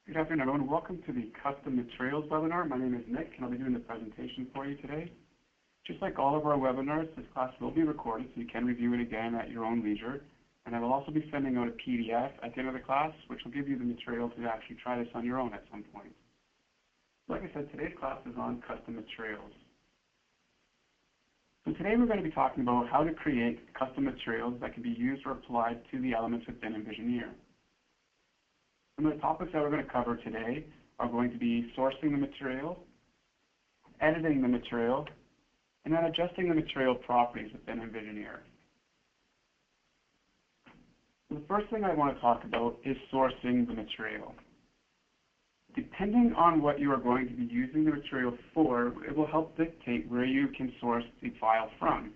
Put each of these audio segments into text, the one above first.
Good afternoon, everyone. Welcome to the Custom Materials webinar. My name is Nick, and I'll be doing the presentation for you today. Just like all of our webinars, this class will be recorded, so you can review it again at your own leisure. And I will also be sending out a PDF at the end of the class, which will give you the material to actually try this on your own at some point. Like I said, today's class is on custom materials. So today we're going to be talking about how to create custom materials that can be used or applied to the elements within Envisioneer. Some of the topics that we're going to cover today are going to be sourcing the material, editing the material, and then adjusting the material properties within Envisioneer. The first thing I want to talk about is sourcing the material. Depending on what you are going to be using the material for, it will help dictate where you can source the file from.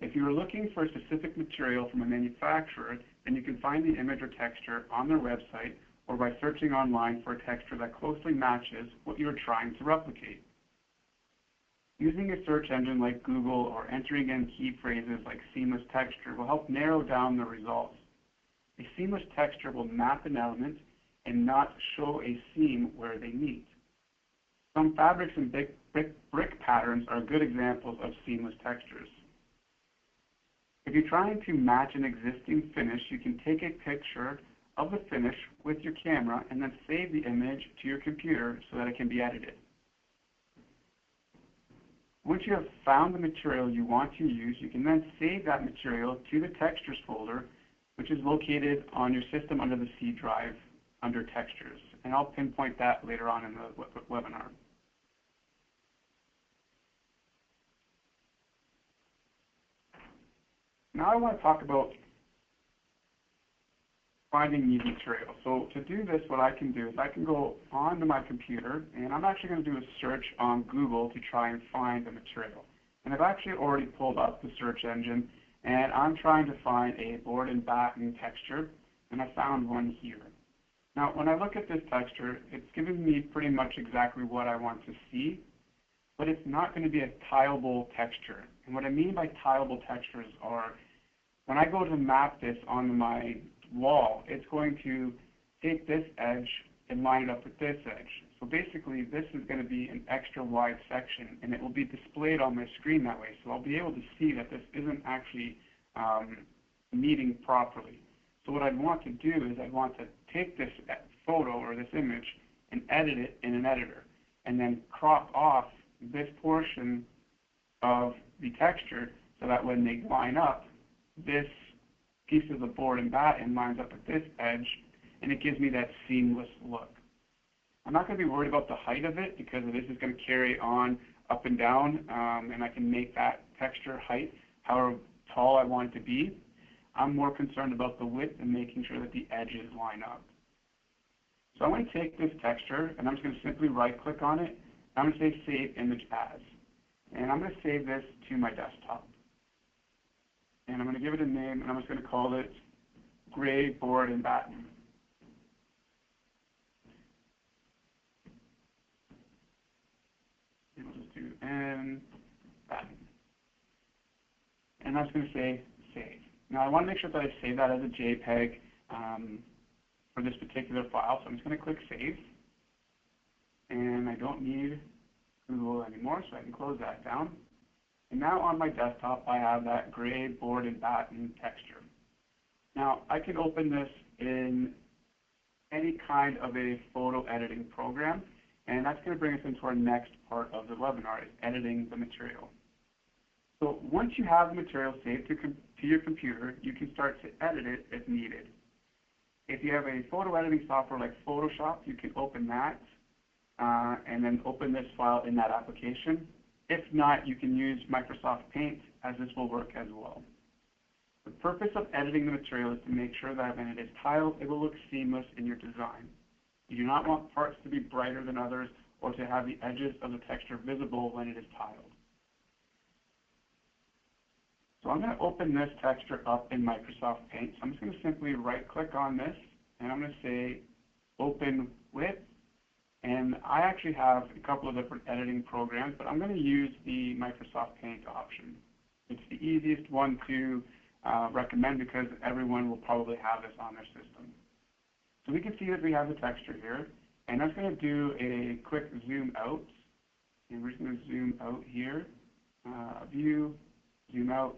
If you are looking for a specific material from a manufacturer, then you can find the image or texture on their website or by searching online for a texture that closely matches what you are trying to replicate. Using a search engine like Google or entering in key phrases like seamless texture will help narrow down the results. A seamless texture will map an element and not show a seam where they meet. Some fabrics and brick patterns are good examples of seamless textures. If you're trying to match an existing finish, you can take a picture of the finish with your camera and then save the image to your computer so that it can be edited. Once you have found the material you want to use, you can then save that material to the textures folder, which is located on your system under the C drive under textures. And I'll pinpoint that later on in the webinar. Now I want to talk about finding these materials. So to do this, what I can do is I can go onto my computer, and I'm actually going to do a search on Google to try and find the material. And I've actually already pulled up the search engine, and I'm trying to find a board and batten texture, and I found one here. Now, when I look at this texture, it's giving me pretty much exactly what I want to see, but it's not going to be a tileable texture. And what I mean by tileable textures are, when I go to map this on my wall, it's going to take this edge and line it up with this edge. So basically, this is going to be an extra wide section, and it will be displayed on my screen that way. So I'll be able to see that this isn't actually meeting properly. So what I'd want to do is I'd want to take this photo or this image and edit it in an editor, and then crop off this portion of the texture so that when they line up, this piece of the board and batten lines up with this edge, and it gives me that seamless look. I'm not going to be worried about the height of it because this is going to carry on up and down, and I can make that texture height however tall I want it to be. I'm more concerned about the width and making sure that the edges line up. So I'm going to take this texture, and I'm just going to simply right-click on it. I'm going to say Save Image As, and I'm going to save this to my desktop. And I'm going to give it a name, and I'm just going to call it Gray Board and Batten. And we'll just do N Batten. And I'm just going to say Save. Now I want to make sure that I save that as a JPEG for this particular file, so I'm just going to click Save. And I don't need Google anymore, so I can close that down. And now on my desktop, I have that gray board and batten texture. Now, I can open this in any kind of a photo editing program, and that's going to bring us into our next part of the webinar, is editing the material. So once you have the material saved to your computer, you can start to edit it if needed. If you have a photo editing software like Photoshop, you can open that and then open this file in that application. If not, you can use Microsoft Paint, as this will work as well. The purpose of editing the material is to make sure that when it is tiled, it will look seamless in your design. You do not want parts to be brighter than others or to have the edges of the texture visible when it is tiled. So I'm going to open this texture up in Microsoft Paint. So I'm just going to simply right-click on this, and I'm going to say Open With. And I actually have a couple of different editing programs, but I'm going to use the Microsoft Paint option. It's the easiest one to recommend because everyone will probably have this on their system. So we can see that we have the texture here, and I'm going to do a quick zoom out, and we're just going to zoom out here, view, zoom out,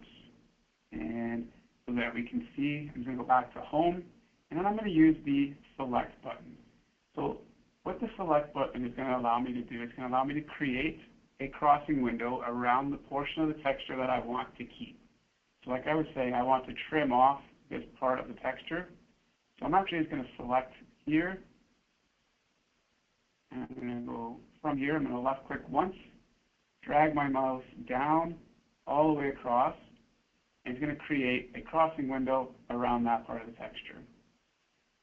and so that we can see. I'm going to go back to home, and then I'm going to use the select button. So what the select button is going to allow me to do, it's going to allow me to create a crossing window around the portion of the texture that I want to keep. So like I was saying, I want to trim off this part of the texture. So I'm actually just going to select here, and I'm going to go from here, I'm going to left click once, drag my mouse down all the way across, and it's going to create a crossing window around that part of the texture.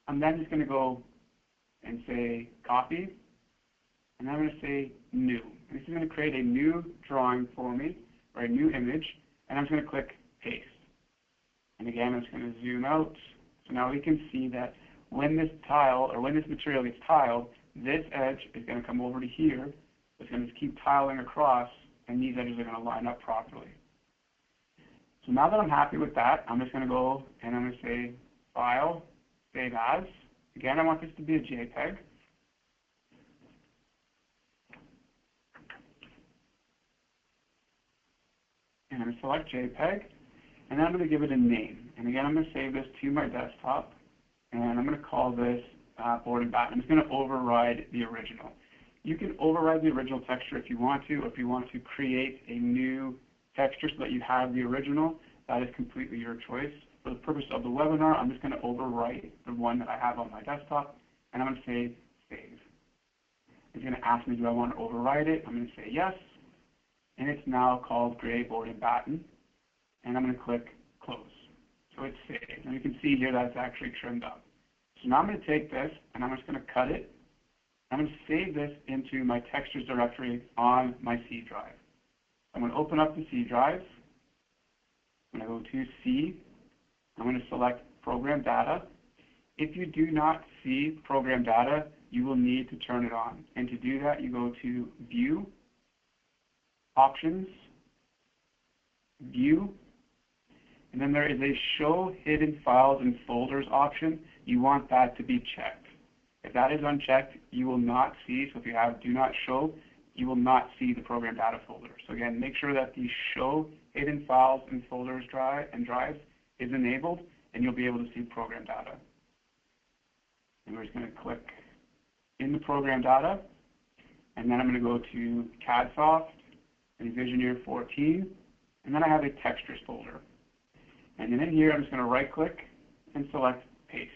I'm then just going to go and say copy, and I'm going to say new. And this is going to create a new drawing for me, or a new image, and I'm just going to click paste. And again, I'm just going to zoom out. So now we can see that when this tile, or when this material gets tiled, this edge is going to come over to here. It's going to keep tiling across, and these edges are going to line up properly. So now that I'm happy with that, I'm just going to go and I'm going to say File, Save As. Again, I want this to be a JPEG. And I'm going to select JPEG, and then I'm going to give it a name. And again, I'm going to save this to my desktop, and I'm going to call this board and batten. I'm just going to override the original. You can override the original texture if you want to, or if you want to create a new texture so that you have the original. That is completely your choice. For the purpose of the webinar, I'm just going to overwrite the one that I have on my desktop, and I'm going to say save. It's going to ask me, do I want to override it? I'm going to say yes, and it's now called gray board and batten, and I'm going to click close. So it's saved, and you can see here that it's actually trimmed up. So now I'm going to take this, and I'm just going to cut it. I'm going to save this into my textures directory on my C drive. I'm going to open up the C drive. I'm going to go to C. I'm going to select Program Data. If you do not see Program Data, you will need to turn it on. And to do that, you go to View, Options, View, and then there is a Show Hidden Files and Folders option. You want that to be checked. If that is unchecked, you will not see, so if you have Do Not Show, you will not see the Program Data folder. So again, make sure that the Show Hidden Files and Folders drives is enabled, and you'll be able to see Program Data. And we're just going to click in the Program Data, and then I'm going to go to CADSoft, Envisioneer 14, and then I have a Textures folder. And then in here, I'm just going to right-click and select Paste.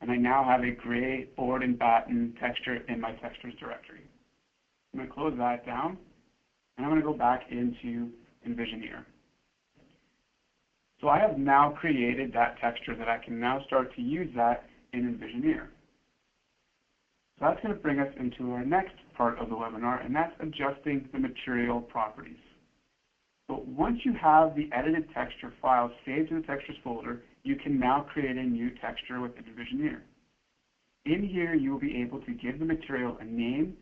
And I now have a gray board and batten texture in my Textures directory. I'm going to close that down, and I'm going to go back into Envisioneer. So I have now created that texture that I can now start to use that in Envisioneer. So that's going to bring us into our next part of the webinar, and that's adjusting the material properties. So once you have the edited texture file saved to the textures folder, you can now create a new texture with Envisioneer. In here, you will be able to give the material a name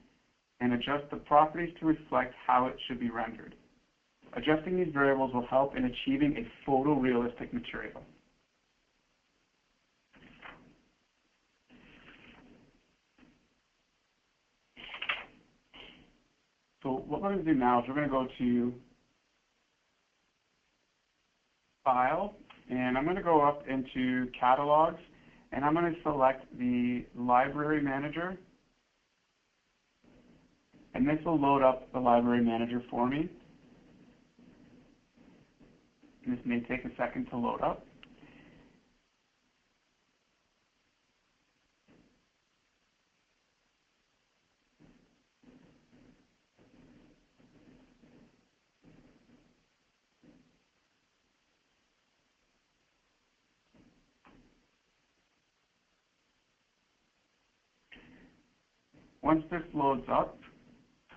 and adjust the properties to reflect how it should be rendered. Adjusting these variables will help in achieving a photorealistic material. So what we're going to do now is we're going to go to File, and I'm going to go up into Catalogs, and I'm going to select the Library Manager, and this will load up the Library Manager for me. And this may take a second to load up. Once this loads up,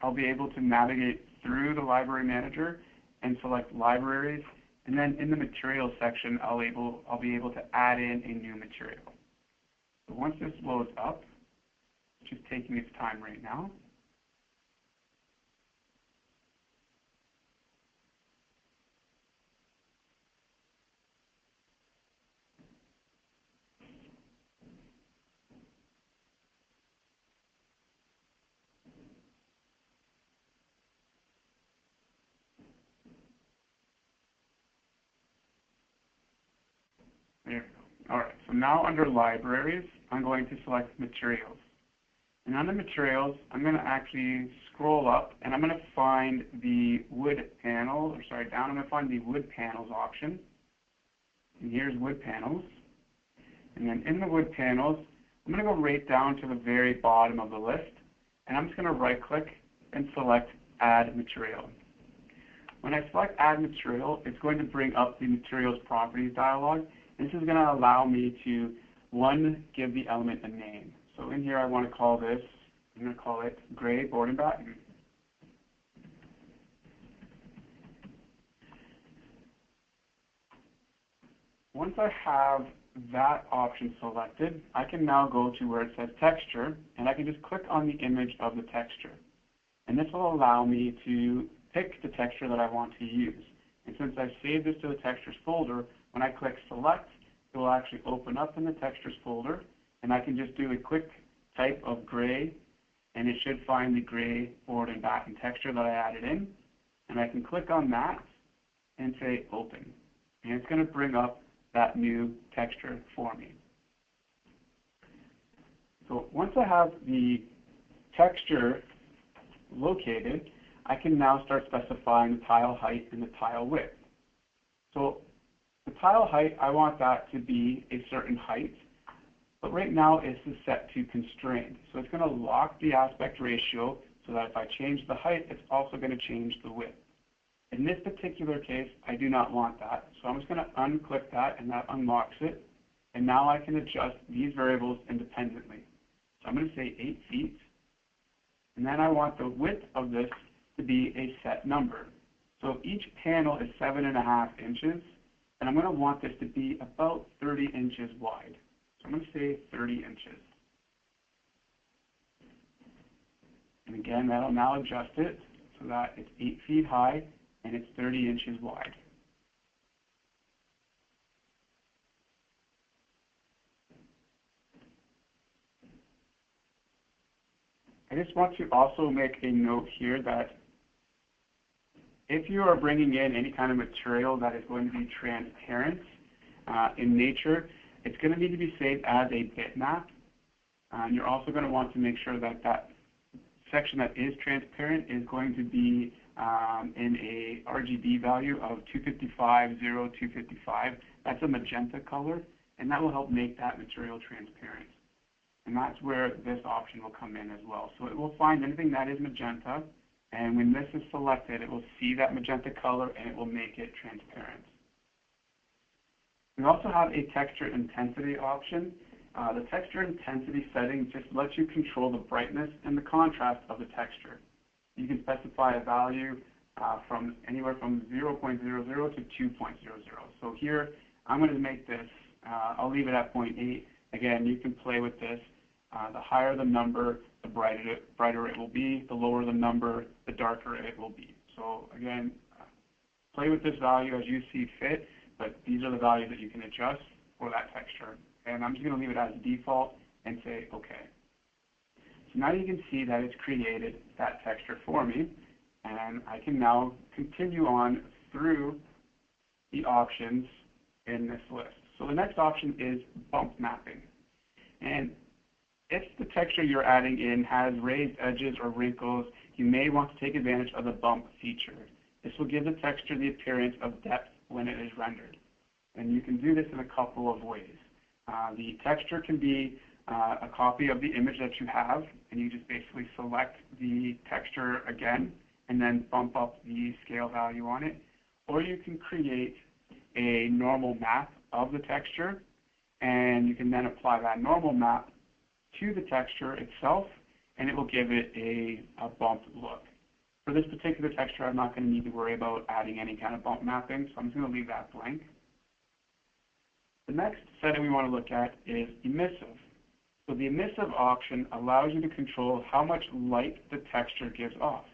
I'll be able to navigate through the Library Manager and select Libraries, and then in the Materials section, I'll be able to add in a new material. So once this loads up, which is taking its time right now, There we go. All right, so now under libraries, I'm going to select materials. And under materials, I'm going to actually scroll up and I'm going to find the wood panel, or sorry, down, I'm going to find the wood panels option. And here's wood panels. And then in the wood panels, I'm going to go right down to the very bottom of the list. And I'm just going to right click and select add material. When I select add material, it's going to bring up the materials properties dialog. And this is going to allow me to, one, give the element a name. So in here I want to call this, I'm going to call it gray board and batten. Once I have that option selected, I can now go to where it says texture, and I can just click on the image of the texture. And this will allow me to pick the texture that I want to use. And since I've saved this to the textures folder, when I click select, it will actually open up in the textures folder, and I can just do a quick type of gray, and it should find the gray board and batten texture that I added in. And I can click on that and say open. And it's going to bring up that new texture for me. So once I have the texture located, I can now start specifying the tile height and the tile width. So the tile height, I want that to be a certain height, but right now this is set to constrained. So it's going to lock the aspect ratio so that if I change the height, it's also going to change the width. In this particular case, I do not want that. So I'm just going to unclick that, and that unlocks it. And now I can adjust these variables independently. So I'm going to say 8 feet. And then I want the width of this to be a set number. So each panel is 7.5 inches, and I'm going to want this to be about 30 inches wide. So I'm going to say 30 inches. And again, that'll now adjust it so that it's 8 feet high and it's 30 inches wide. I just want to also make a note here that if you are bringing in any kind of material that is going to be transparent in nature, it's going to need to be saved as a bitmap. And you're also going to want to make sure that that section that is transparent is going to be in a RGB value of 255.0255. That's a magenta color, and that will help make that material transparent. And that's where this option will come in as well. So it will find anything that is magenta, and when this is selected, it will see that magenta color and it will make it transparent. We also have a texture intensity option. The texture intensity setting just lets you control the brightness and the contrast of the texture. You can specify a value from anywhere from 0.00 to 2.00. So here, I'm going to make this, I'll leave it at 0.8. Again, you can play with this. The higher the number, the brighter it will be. The lower the number, the darker it will be. So again, play with this value as you see fit, but these are the values that you can adjust for that texture. And I'm just going to leave it as default and say OK. So now you can see that it's created that texture for me, and I can now continue on through the options in this list. So the next option is bump mapping. And if the texture you're adding in has raised edges or wrinkles, you may want to take advantage of the bump feature. This will give the texture the appearance of depth when it is rendered. And you can do this in a couple of ways. The texture can be a copy of the image that you have, and you just basically select the texture again and then bump up the scale value on it. Or you can create a normal map of the texture, and you can then apply that normal map to the texture itself, and it will give it a bumped look. For this particular texture, I'm not going to need to worry about adding any kind of bump mapping, so I'm just going to leave that blank. The next setting we want to look at is emissive. So the emissive option allows you to control how much light the texture gives off.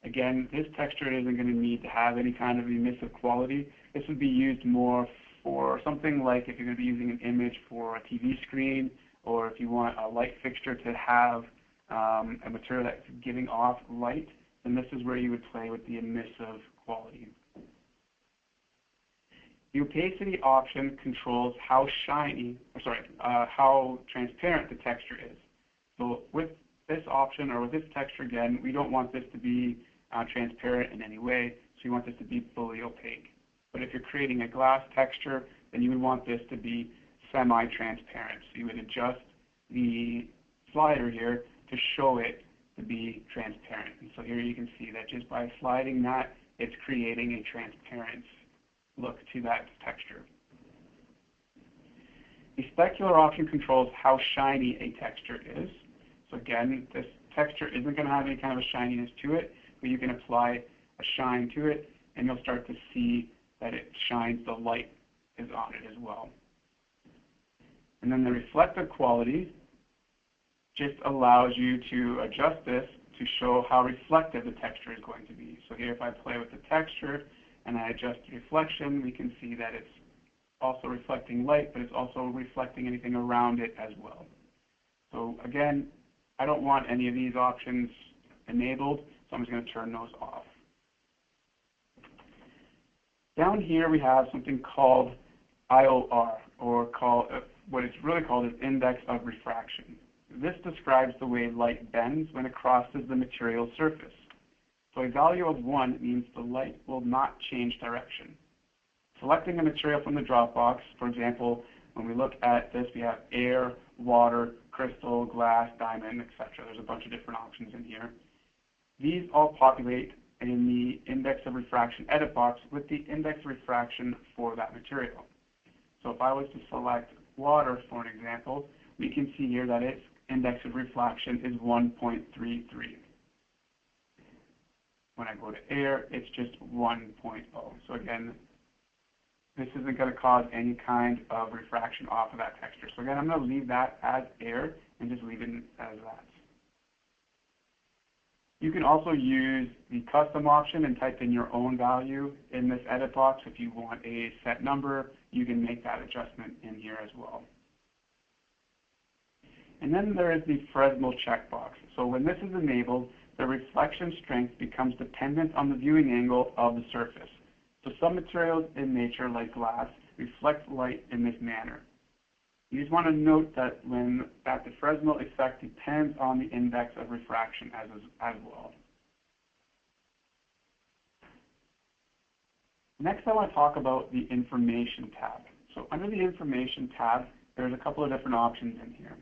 Again, this texture isn't going to need to have any kind of emissive quality. This would be used more for something like if you're going to be using an image for a TV screen, or if you want a light fixture to have a material that's giving off light, then this is where you would play with the emissive quality. The opacity option controls how how transparent the texture is. So with this option, or with this texture again, we don't want this to be transparent in any way, so you want this to be fully opaque. But if you're creating a glass texture, then you would want this to be semi-transparent. So you would adjust the slider here to show it to be transparent. And so here you can see that just by sliding that, it's creating a transparent look to that texture. The specular option controls how shiny a texture is. So again, this texture isn't going to have any kind of a shininess to it, but you can apply a shine to it, and you'll start to see that it shines, the light is on it as well. And then the reflective quality just allows you to adjust this to show how reflective the texture is going to be. So here if I play with the texture and I adjust the reflection, we can see that it's also reflecting light, but it's also reflecting anything around it as well. So again, I don't want any of these options enabled, so I'm just going to turn those off. Down here we have something called IOR, or what it's really called is index of refraction. This describes the way light bends when it crosses the material surface. So a value of 1 means the light will not change direction. Selecting a material from the drop box, for example, when we look at this, we have air, water, crystal, glass, diamond, etc. There's a bunch of different options in here. These all populate in the index of refraction edit box with the index of refraction for that material. So if I was to select water, for an example, we can see here that its index of refraction is 1.33. When I go to air, it's just 1.0. So again, this isn't going to cause any kind of refraction off of that texture. So again, I'm going to leave that as air and just leave it as that. You can also use the custom option and type in your own value in this edit box. If you want a set number, you can make that adjustment in here as well. And then there is the Fresnel checkbox. So when this is enabled, the reflection strength becomes dependent on the viewing angle of the surface. So some materials in nature, like glass, reflect light in this manner. You just want to note that the Fresnel effect depends on the index of refraction as well. Next, I want to talk about the Information tab. So under the Information tab, there's a couple of different options in here.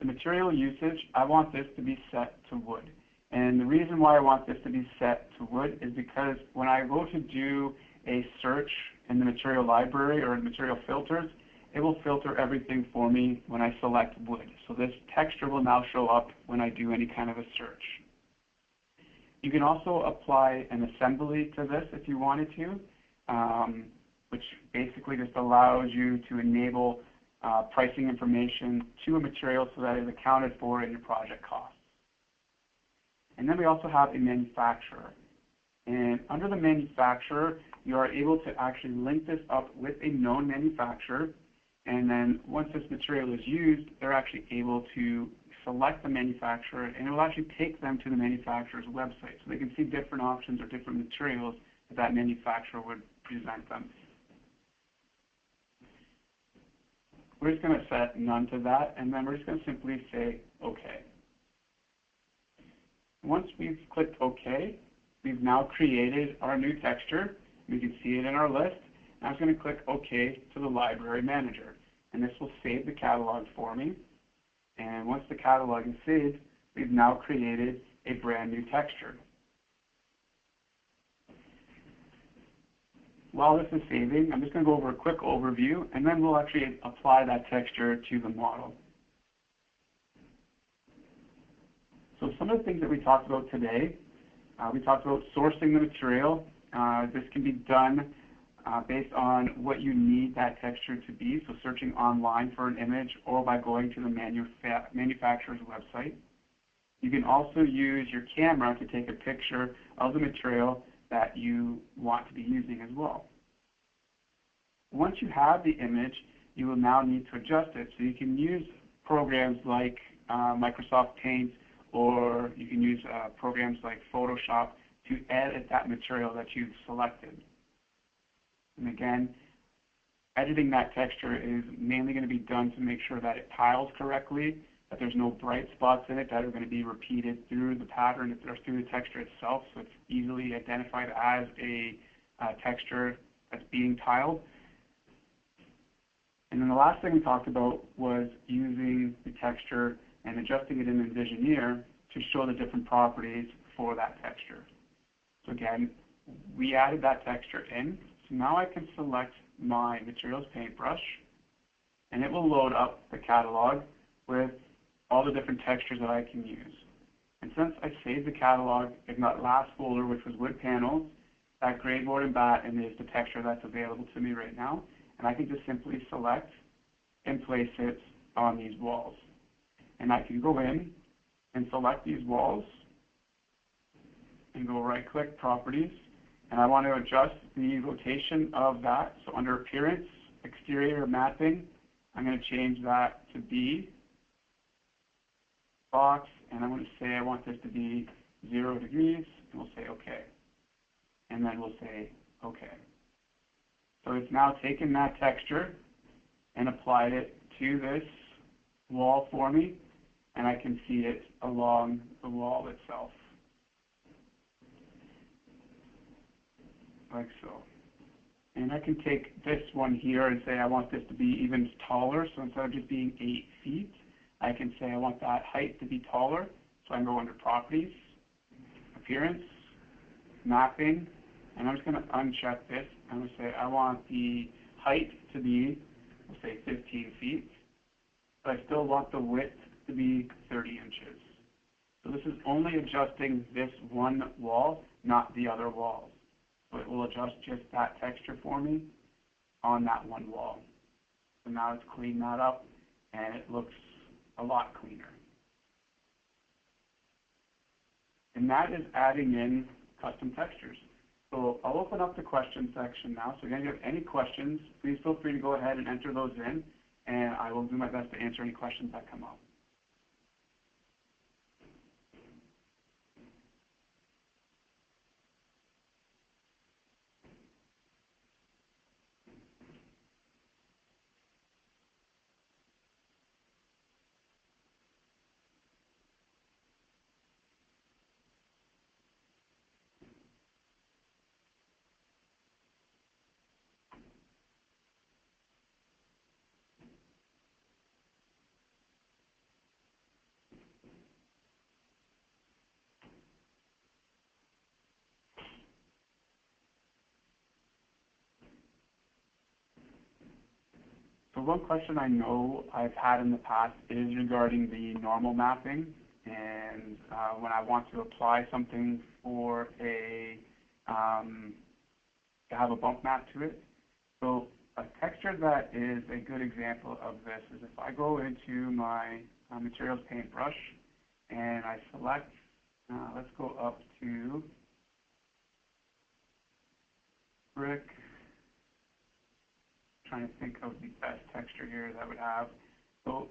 The material usage, I want this to be set to wood. And the reason why I want this to be set to wood is because when I go to do a search in the material library or in material filters, it will filter everything for me when I select wood. So this texture will now show up when I do any kind of a search. You can also apply an assembly to this if you wanted to, which basically just allows you to enable pricing information to a material so that it is accounted for in your project costs. And then we also have a manufacturer. And under the manufacturer, you are able to actually link this up with a known manufacturer. And then once this material is used, they're actually able to select the manufacturer, and it will actually take them to the manufacturer's website. So they can see different options or different materials that manufacturer would present them. We're just going to set none to that, and then we're just going to simply say OK. Once we've clicked OK, we've now created our new texture. We can see it in our list. I'm just going to click OK to the library manager, and this will save the catalog for me. And once the catalog is saved, we've now created a brand new texture. While this is saving, I'm just going to go over a quick overview, and then we'll actually apply that texture to the model. So some of the things that we talked about today, we talked about sourcing the material. This can be done based on what you need that texture to be, so searching online for an image or by going to the manufacturer's website. You can also use your camera to take a picture of the material that you want to be using as well. Once you have the image, you will now need to adjust it. So you can use programs like Microsoft Paint, or you can use programs like Photoshop to edit that material that you've selected. And again, editing that texture is mainly going to be done to make sure that it tiles correctly, that there's no bright spots in it that are going to be repeated through the pattern or through the texture itself, so it's easily identified as a texture that's being tiled. And then the last thing we talked about was using the texture and adjusting it in Envisioneer to show the different properties for that texture. So again, we added that texture in, so now I can select my materials paintbrush, and it will load up the catalog with all the different textures that I can use. And since I saved the catalog in that last folder, which was wood panels, that gray board and batten is the texture that's available to me right now, and I can just simply select and place it on these walls. And I can go in and select these walls and go right-click Properties, and I want to adjust the rotation of that. So under Appearance, Exterior Mapping, I'm going to change that to B, box, and I'm going to say I want this to be 0 degrees, and we'll say OK. And then we'll say OK. So it's now taken that texture and applied it to this wall for me, and I can see it along the wall itself, like so. And I can take this one here and say I want this to be even taller, so instead of just being 8 feet, I can say I want that height to be taller, so I can go under Properties, Appearance, Mapping, and I'm just going to uncheck this. I'm going to say I want the height to be, we'll say 15 feet, but I still want the width to be 30 inches. So this is only adjusting this one wall, not the other walls. So it will adjust just that texture for me on that one wall. So now it's cleaned that up, and it looks a lot cleaner. And that is adding in custom textures. So I'll open up the question section now. So again, if you have any questions, please feel free to go ahead and enter those in, and I will do my best to answer any questions that come up. So one question I know I've had in the past is regarding the normal mapping, and when I want to apply something for a to have a bump map to it. So a texture that is a good example of this is if I go into my materials paintbrush and I select, let's go up to brick. Trying to think of the best texture here that would have. So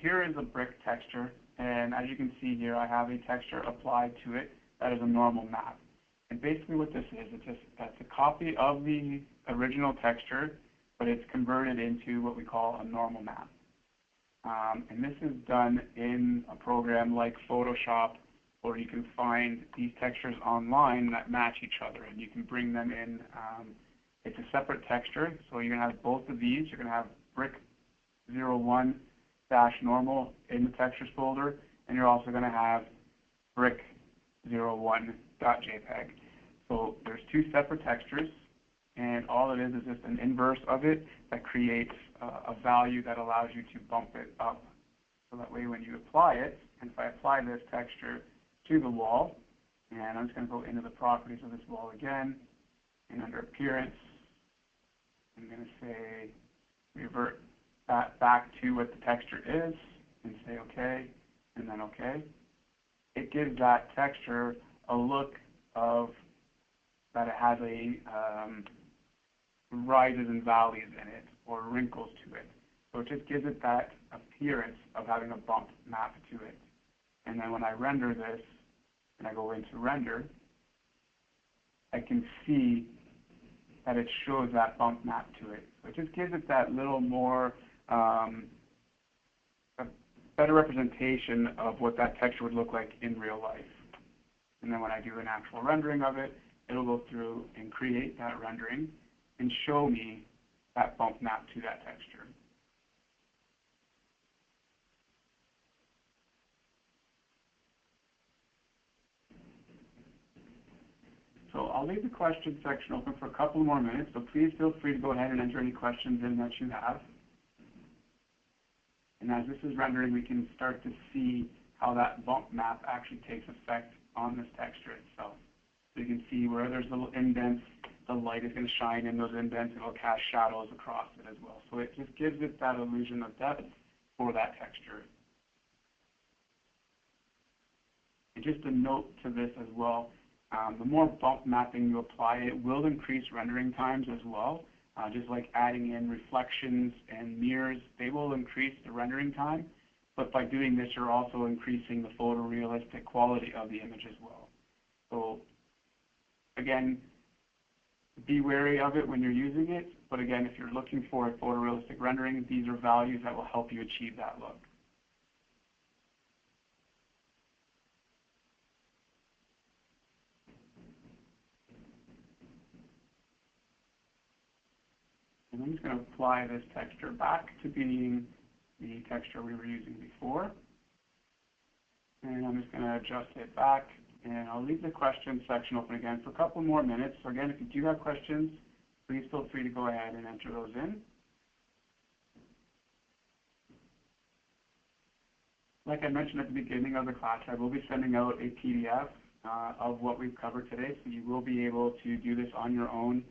here is a brick texture, and as you can see here, I have a texture applied to it that is a normal map. And basically what this is, that's a copy of the original texture, but it's converted into what we call a normal map. And this is done in a program like Photoshop, or you can find these textures online that match each other, and you can bring them in. It's a separate texture, so you're going to have both of these. You're going to have brick 01-normal in the textures folder, and you're also going to have brick 01.jpg. So there's two separate textures, and all it is just an inverse of it that creates a value that allows you to bump it up. So that way when you apply it, and if I apply this texture to the wall, and I'm just going to go into the properties of this wall again, and under Appearance, I'm going to say revert that back to what the texture is, and say OK, and then OK. It gives that texture a look of that it has a rises and valleys in it, or wrinkles to it. So it just gives it that appearance of having a bump map to it. And then when I render this, and I go into render, I can see that it shows that bump map to it. So it just gives it that little more, a better representation of what that texture would look like in real life. And then when I do an actual rendering of it, it'll go through and create that rendering and show me that bump map to that texture. So I'll leave the question section open for a couple more minutes, so please feel free to go ahead and enter any questions in that you have. And as this is rendering, we can start to see how that bump map actually takes effect on this texture itself. So you can see where there's little indents, the light is going to shine in those indents, and it'll cast shadows across it as well. So it just gives it that illusion of depth for that texture. And just a note to this as well, the more bump mapping you apply, it will increase rendering times as well. Just like adding in reflections and mirrors, they will increase the rendering time. But by doing this, you're also increasing the photorealistic quality of the image as well. So again, be wary of it when you're using it. But again, if you're looking for a photorealistic rendering, these are values that will help you achieve that look. And I'm just going to apply this texture back to being the texture we were using before. And I'm just going to adjust it back, and I'll leave the question section open again for a couple more minutes. So again, if you do have questions, please feel free to go ahead and enter those in. Like I mentioned at the beginning of the class, I will be sending out a PDF of what we've covered today, so you will be able to do this on your own,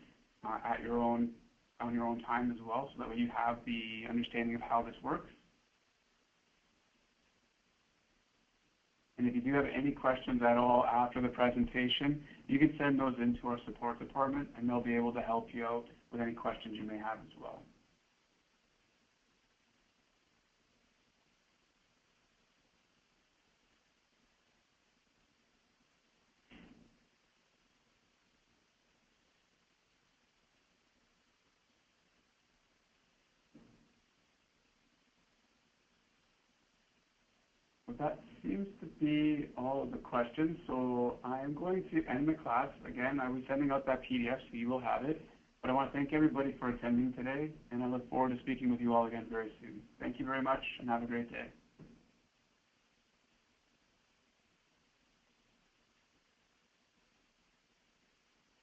on your own time as well, so that way you have the understanding of how this works. And if you do have any questions at all after the presentation, you can send those into our support department, and they'll be able to help you out with any questions you may have as well. So that seems to be all of the questions. So I am going to end the class. Again, I was sending out that PDF, so you will have it. But I want to thank everybody for attending today, and I look forward to speaking with you all again very soon. Thank you very much, and have a great day.